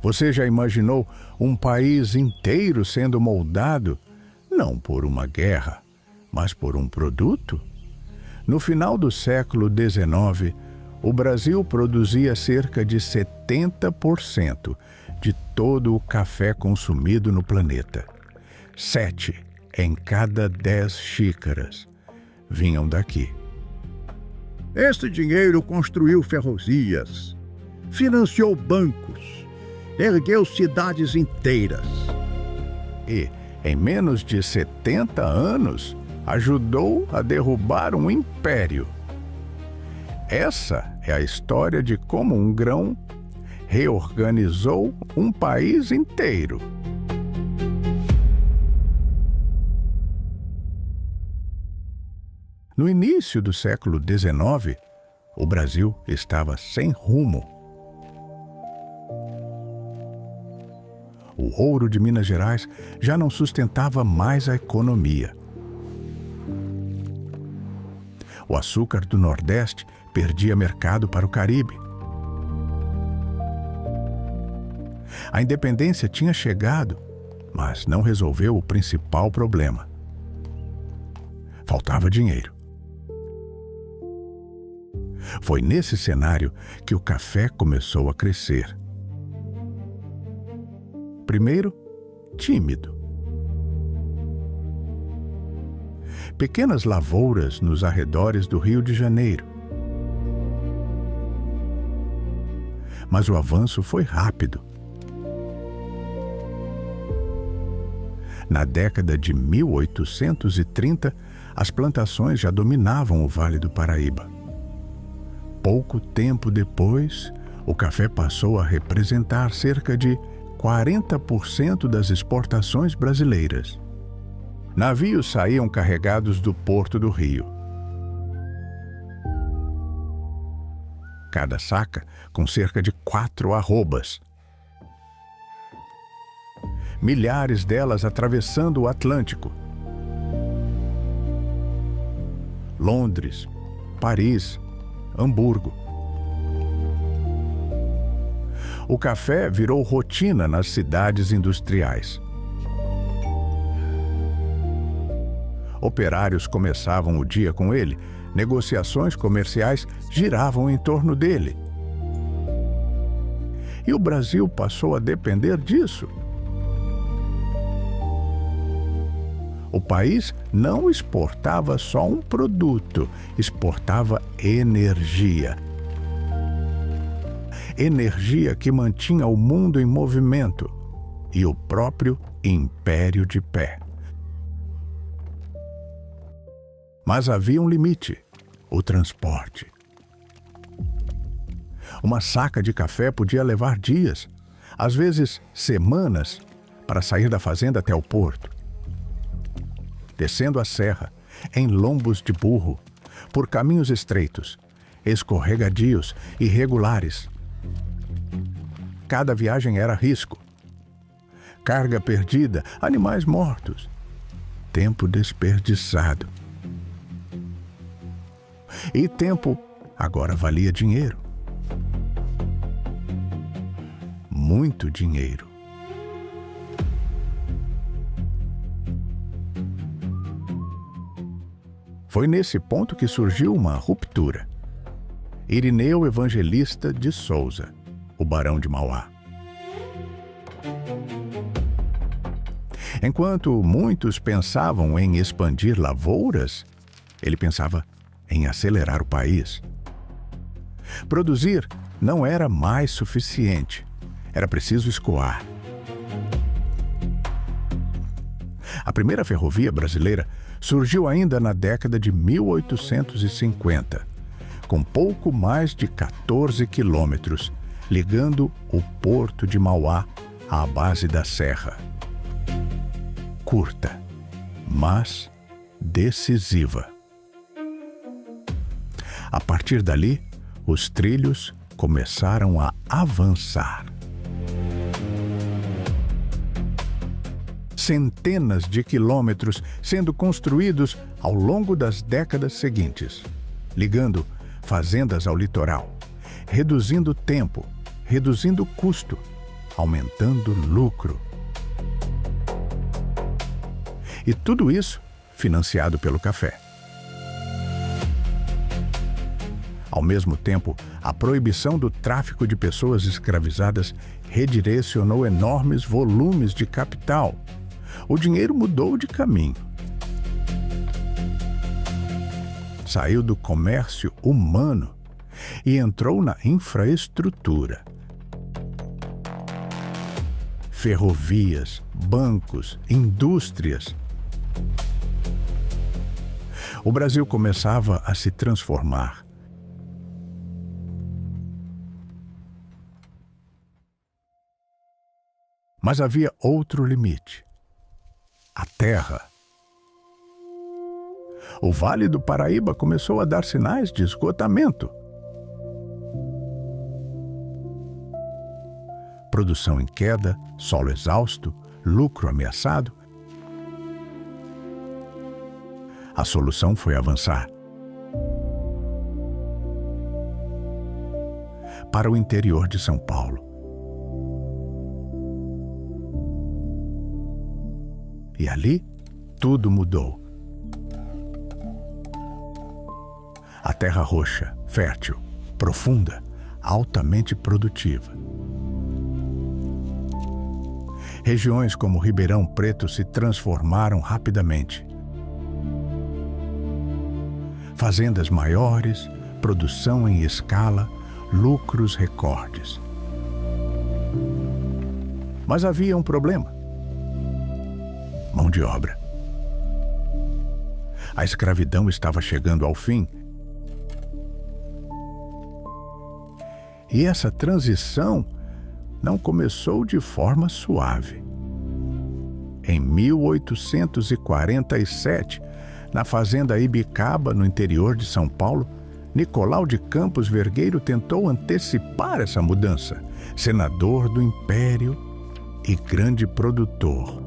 Você já imaginou um país inteiro sendo moldado, não por uma guerra, mas por um produto? No final do século XIX, o Brasil produzia cerca de 70% de todo o café consumido no planeta. 7 em cada 10 xícaras vinham daqui. Este dinheiro construiu ferrovias, financiou bancos, ergueu cidades inteiras. E, em menos de 70 anos, ajudou a derrubar um império. Essa é a história de como um grão reorganizou um país inteiro. No início do século XIX, o Brasil estava sem rumo. O ouro de Minas Gerais já não sustentava mais a economia. O açúcar do Nordeste perdia mercado para o Caribe. A independência tinha chegado, mas não resolveu o principal problema. Faltava dinheiro. Foi nesse cenário que o café começou a crescer. Primeiro, tímido. Pequenas lavouras nos arredores do Rio de Janeiro. Mas o avanço foi rápido. Na década de 1830, as plantações já dominavam o Vale do Paraíba. Pouco tempo depois, o café passou a representar cerca de 40% das exportações brasileiras. Navios saíam carregados do Porto do Rio. Cada saca com cerca de 4 arrobas. Milhares delas atravessando o Atlântico. Londres, Paris, Hamburgo. O café virou rotina nas cidades industriais. Operários começavam o dia com ele, negociações comerciais giravam em torno dele. E o Brasil passou a depender disso. O país não exportava só um produto, exportava energia. Energia que mantinha o mundo em movimento e o próprio império de pé. Mas havia um limite: o transporte. Uma saca de café podia levar dias, às vezes semanas, para sair da fazenda até o porto. Descendo a serra, em lombos de burro, por caminhos estreitos, escorregadios, irregulares. Cada viagem era risco. Carga perdida, animais mortos, tempo desperdiçado. E tempo agora valia dinheiro. Muito dinheiro. Foi nesse ponto que surgiu uma ruptura. Irineu Evangelista de Souza, o Barão de Mauá. Enquanto muitos pensavam em expandir lavouras, ele pensava em acelerar o país. Produzir não era mais suficiente, era preciso escoar. A primeira ferrovia brasileira surgiu ainda na década de 1850, com pouco mais de 14 quilômetros, ligando o Porto de Mauá à base da serra. Curta, mas decisiva. A partir dali, os trilhos começaram a avançar. Centenas de quilômetros sendo construídos ao longo das décadas seguintes, ligando fazendas ao litoral, reduzindo tempo, reduzindo custo, aumentando o lucro. E tudo isso financiado pelo café. Ao mesmo tempo, a proibição do tráfico de pessoas escravizadas redirecionou enormes volumes de capital. O dinheiro mudou de caminho. Saiu do comércio humano e entrou na infraestrutura. Ferrovias, bancos, indústrias. O Brasil começava a se transformar. Mas havia outro limite: a terra. O Vale do Paraíba começou a dar sinais de esgotamento. Produção em queda, solo exausto, lucro ameaçado. A solução foi avançar para o interior de São Paulo. E ali, tudo mudou. A terra roxa, fértil, profunda, altamente produtiva. Regiões como Ribeirão Preto se transformaram rapidamente. Fazendas maiores, produção em escala, lucros recordes. Mas havia um problema: mão de obra. A escravidão estava chegando ao fim. E essa transição não começou de forma suave. Em 1847, na fazenda Ibicaba, no interior de São Paulo, Nicolau de Campos Vergueiro tentou antecipar essa mudança, senador do Império e grande produtor.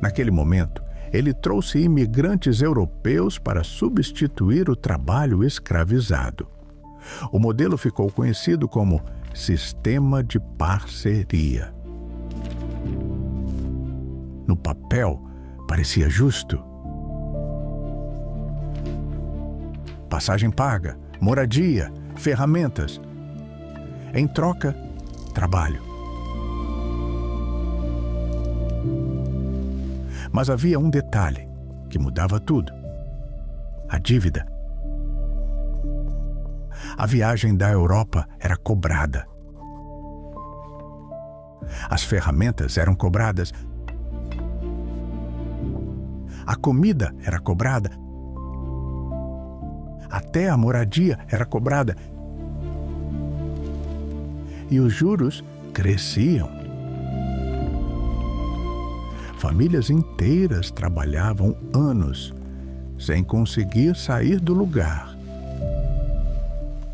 Naquele momento, ele trouxe imigrantes europeus para substituir o trabalho escravizado. O modelo ficou conhecido como Sistema de Parceria. No papel, parecia justo. Passagem paga, moradia, ferramentas. Em troca, trabalho. Mas havia um detalhe que mudava tudo: a dívida. A viagem da Europa era cobrada. As ferramentas eram cobradas. A comida era cobrada. Até a moradia era cobrada. E os juros cresciam. Famílias inteiras trabalhavam anos sem conseguir sair do lugar.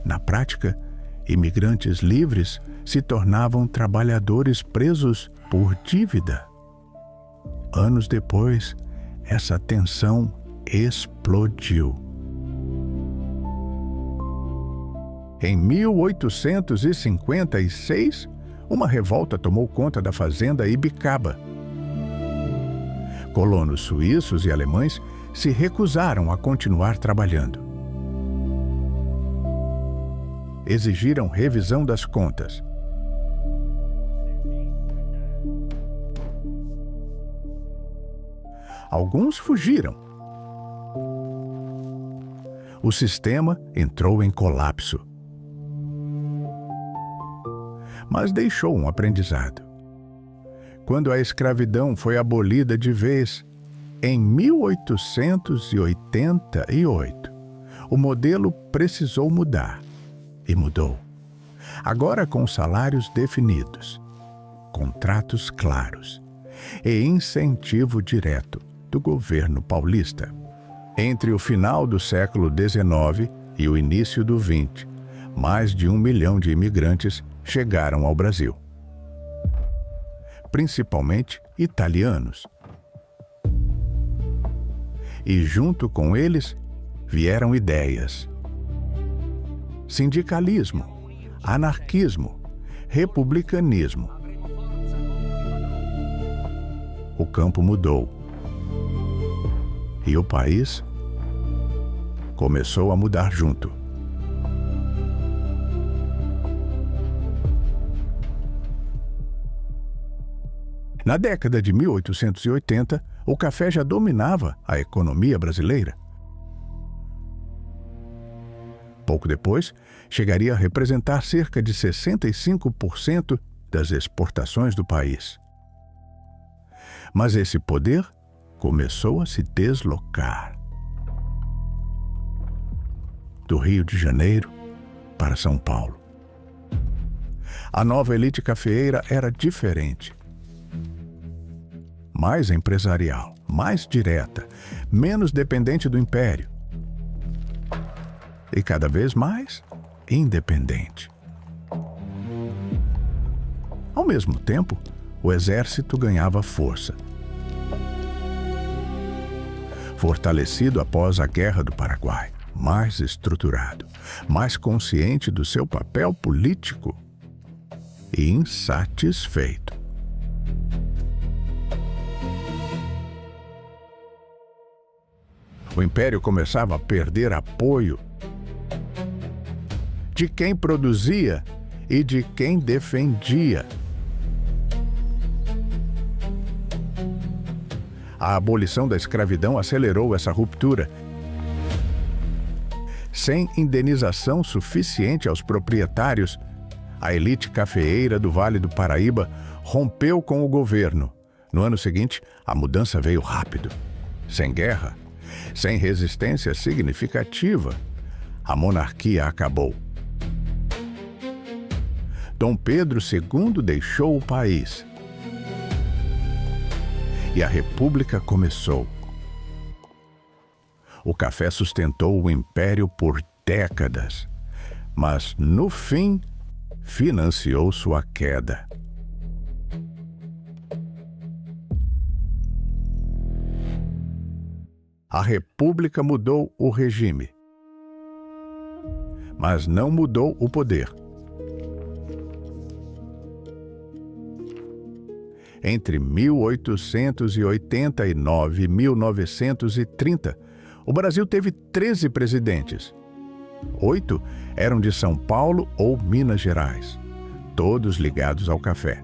Na prática, imigrantes livres se tornavam trabalhadores presos por dívida. Anos depois, essa tensão explodiu. Em 1856, uma revolta tomou conta da fazenda Ibicaba. Colonos suíços e alemães se recusaram a continuar trabalhando. Exigiram revisão das contas. Alguns fugiram. O sistema entrou em colapso. Mas deixou um aprendizado. Quando a escravidão foi abolida de vez, em 1888, o modelo precisou mudar. E mudou. Agora com salários definidos, contratos claros e incentivo direto do governo paulista. Entre o final do século XIX e o início do XX, mais de 1 milhão de imigrantes chegaram ao Brasil. Principalmente italianos. E junto com eles vieram ideias. Sindicalismo, anarquismo, republicanismo. O campo mudou. E o país começou a mudar junto. Na década de 1880, o café já dominava a economia brasileira. Pouco depois, chegaria a representar cerca de 65% das exportações do país. Mas esse poder começou a se deslocar. Do Rio de Janeiro para São Paulo. A nova elite cafeeira era diferente. Mais empresarial, mais direta, menos dependente do império. E cada vez mais independente. Ao mesmo tempo, o exército ganhava força. Fortalecido após a Guerra do Paraguai, mais estruturado, mais consciente do seu papel político e insatisfeito. O império começava a perder apoio de quem produzia e de quem defendia. A abolição da escravidão acelerou essa ruptura. Sem indenização suficiente aos proprietários, a elite cafeeira do Vale do Paraíba rompeu com o governo. No ano seguinte, a mudança veio rápido. Sem guerra, sem resistência significativa, a monarquia acabou. Dom Pedro II deixou o país. E a República começou. O café sustentou o império por décadas, mas, no fim, financiou sua queda. A República mudou o regime, mas não mudou o poder. Entre 1889 e 1930, o Brasil teve 13 presidentes. 8 eram de São Paulo ou Minas Gerais, todos ligados ao café.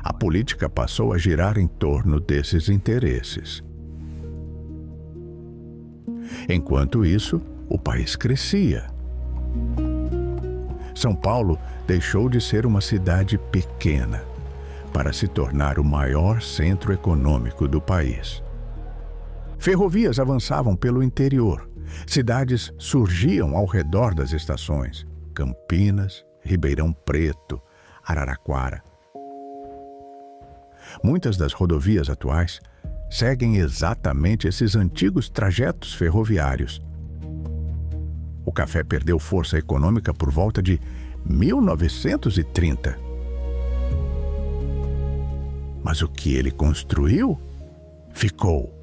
A política passou a girar em torno desses interesses. Enquanto isso, o país crescia. São Paulo deixou de ser uma cidade pequena para se tornar o maior centro econômico do país. Ferrovias avançavam pelo interior. Cidades surgiam ao redor das estações: Campinas, Ribeirão Preto, Araraquara. Muitas das rodovias atuais seguem exatamente esses antigos trajetos ferroviários. O café perdeu força econômica por volta de 1930. Mas o que ele construiu, ficou.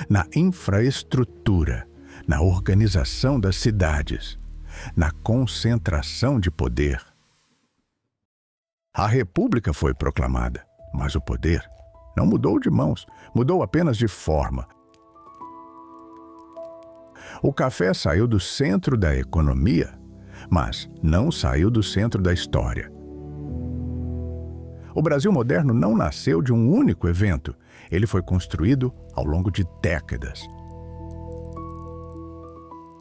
Na infraestrutura, na organização das cidades, na concentração de poder. A República foi proclamada, mas o poder não mudou de mãos, mudou apenas de forma. O café saiu do centro da economia, mas não saiu do centro da história. O Brasil moderno não nasceu de um único evento. Ele foi construído ao longo de décadas.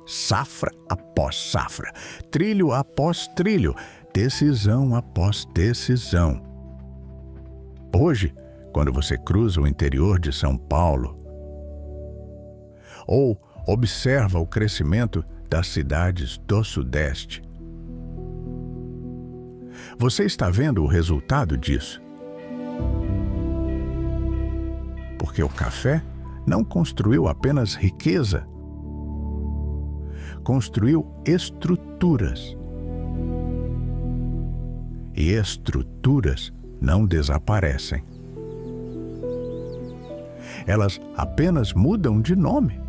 Safra após safra, trilho após trilho, decisão após decisão. Hoje, quando você cruza o interior de São Paulo, ou observa o crescimento das cidades do Sudeste, você está vendo o resultado disso. Porque o café não construiu apenas riqueza, construiu estruturas. E estruturas não desaparecem. Elas apenas mudam de nome.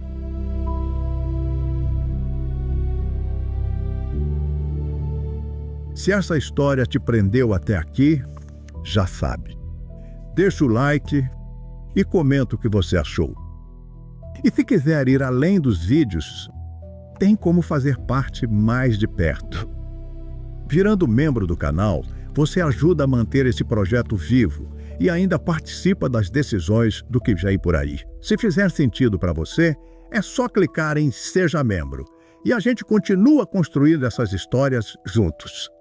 Se essa história te prendeu até aqui, já sabe. Deixa o like e comenta o que você achou. E se quiser ir além dos vídeos, tem como fazer parte mais de perto. Virando membro do canal, você ajuda a manter esse projeto vivo e ainda participa das decisões do que vem por aí. Se fizer sentido para você, é só clicar em Seja Membro e a gente continua construindo essas histórias juntos.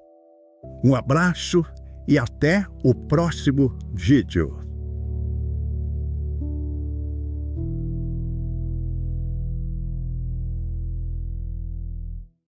Um abraço e até o próximo vídeo.